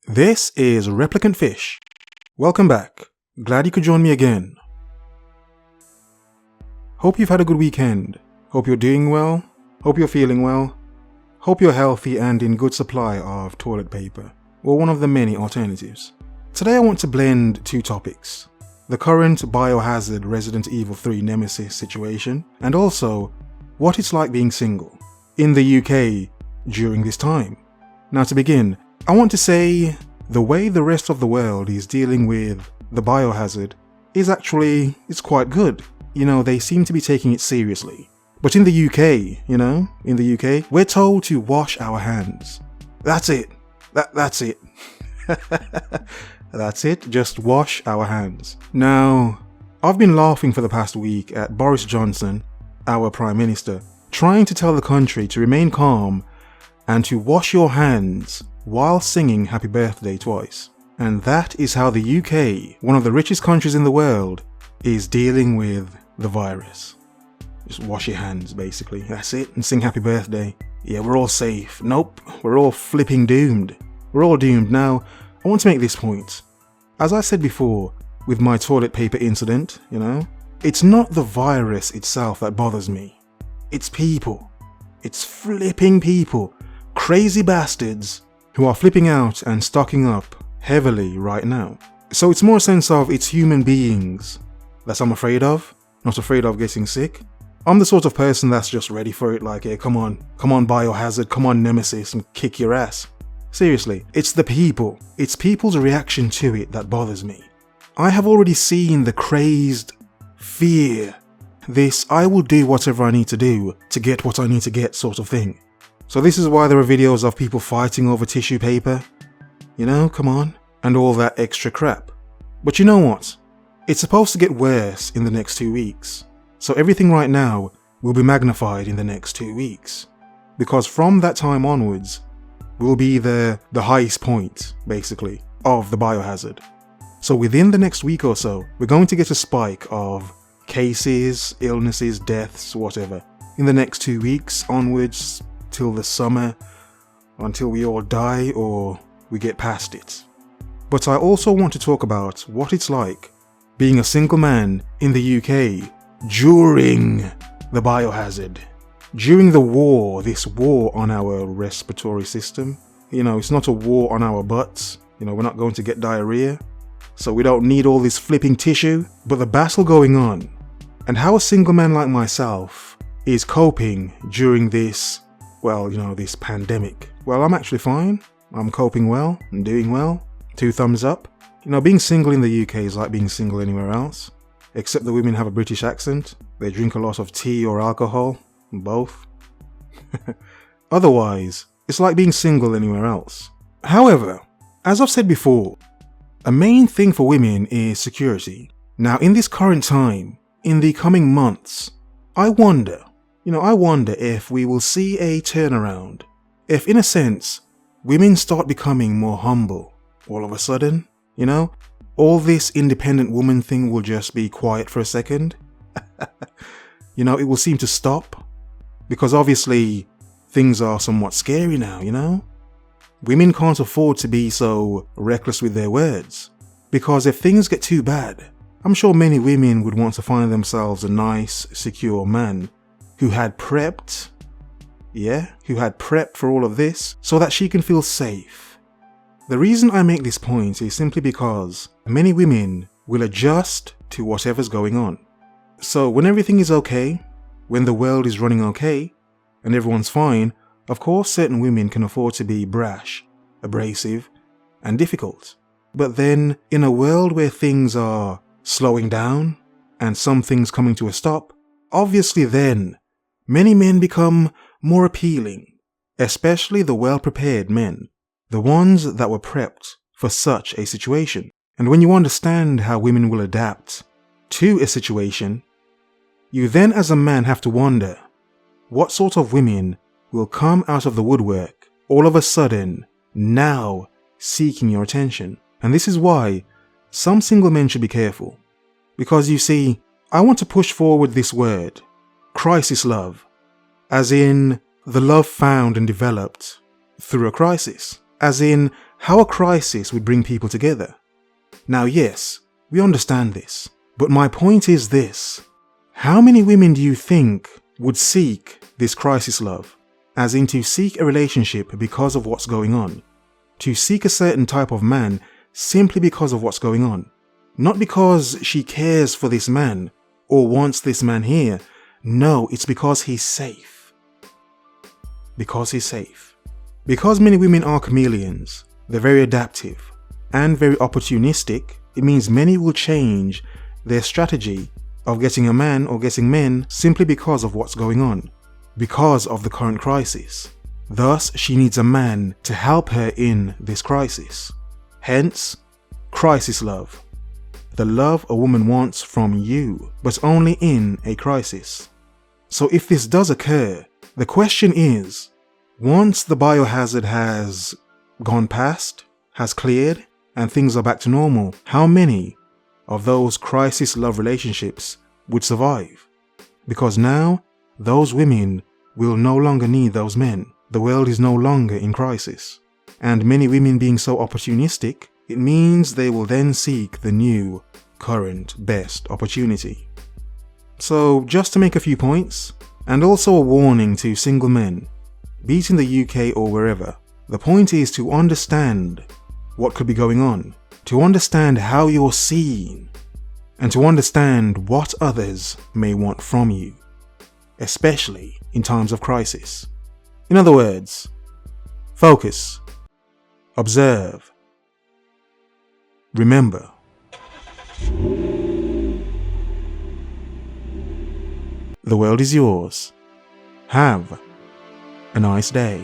This is Replicant Fish. Welcome back. Glad you could join me again. Hope you've had a good weekend. Hope you're doing well. Hope you're feeling well. Hope you're healthy and in good supply of toilet paper, or one of the many alternatives. Today I want to blend two topics. The current Biohazard Resident Evil 3 Nemesis situation, and also what it's like being single in the UK during this time. Now to begin, I want to say the way the rest of the world is dealing with the biohazard is actually, it's quite good. They seem to be taking it seriously. But in the UK, in the UK, we're told to wash our hands. That's it. That's it. That's it. Just wash our hands. Now, I've been laughing for the past week at Boris Johnson, our Prime Minister, trying to tell the country to remain calm and to wash your hands while singing Happy Birthday twice. And that is how the UK, one of the richest countries in the world, is dealing with the virus. Just wash your hands, basically. That's it, and sing Happy Birthday. Yeah, we're all safe. Nope, we're all flipping doomed. We're all doomed. Now, I want to make this point. As I said before, with my toilet paper incident, it's not the virus itself that bothers me. It's people. It's flipping people. Crazy bastards who are flipping out and stocking up heavily right now. So it's more a sense of it's human beings that I'm afraid of, not afraid of getting sick. I'm the sort of person that's just ready for it, like, hey, come on Biohazard, come on Nemesis, and kick your ass. Seriously, it's the people. It's people's reaction to it that bothers me. I have already seen the crazed fear, this I will do whatever I need to do to get what I need to get sort of thing. So this is why there are videos of people fighting over tissue paper, come on, and all that extra crap. But you know what? It's supposed to get worse in the next 2 weeks. So everything right now will be magnified in the next 2 weeks. Because from that time onwards, will be the highest point, basically, of the biohazard. So within the next week or so, we're going to get a spike of cases, illnesses, deaths, whatever. In the next 2 weeks onwards, till the summer, until we all die or we get past it. But I also want to talk about what it's like being a single man in the UK during the biohazard. During the war, this war on our respiratory system. It's not a war on our butts. We're not going to get diarrhea. So we don't need all this flipping tissue. But the battle going on, and how a single man like myself is coping during this, this pandemic. Well, I'm actually fine. I'm coping well. I'm doing well. 2 thumbs up. Being single in the UK is like being single anywhere else. Except the women have a British accent. They drink a lot of tea or alcohol. Both. Otherwise, it's like being single anywhere else. However, as I've said before, a main thing for women is security. Now, in this current time, in the coming months, I wonder if we will see a turnaround. If, in a sense, women start becoming more humble all of a sudden, all this independent woman thing will just be quiet for a second. It will seem to stop. Because obviously, things are somewhat scary now, Women can't afford to be so reckless with their words. Because if things get too bad, I'm sure many women would want to find themselves a nice, secure man who had prepped for all of this so that she can feel safe. The reason I make this point is simply because many women will adjust to whatever's going on. So when everything is okay, when the world is running okay, and everyone's fine, of course certain women can afford to be brash, abrasive, and difficult. But then, in a world where things are slowing down, and some things coming to a stop, obviously then, many men become more appealing, especially the well-prepared men, the ones that were prepped for such a situation. And when you understand how women will adapt to a situation, you then as a man have to wonder, what sort of women will come out of the woodwork all of a sudden, now seeking your attention? And this is why some single men should be careful. Because you see, I want to push forward this word, crisis love, as in the love found and developed through a crisis, as in how a crisis would bring people together. Now yes, we understand this, but my point is this. How many women do you think would seek this crisis love? As in to seek a relationship because of what's going on. To seek a certain type of man simply because of what's going on. Not because she cares for this man or wants this man here. No, it's because he's safe. Because he's safe. Because many women are chameleons, they're very adaptive and very opportunistic, it means many will change their strategy of getting a man or getting men simply because of what's going on, because of the current crisis. Thus, she needs a man to help her in this crisis. Hence, crisis love. The love a woman wants from you, but only in a crisis. So if this does occur, the question is, once the biohazard has gone past, has cleared, and things are back to normal, how many of those crisis love relationships would survive? Because now, those women will no longer need those men. The world is no longer in crisis. And many women being so opportunistic, it means they will then seek the new, current, best opportunity. So just to make a few points, and also a warning to single men, be it in the UK or wherever, the point is to understand what could be going on, to understand how you're seen, and to understand what others may want from you, especially in times of crisis. In other words, focus, observe, remember. The world is yours. Have a nice day.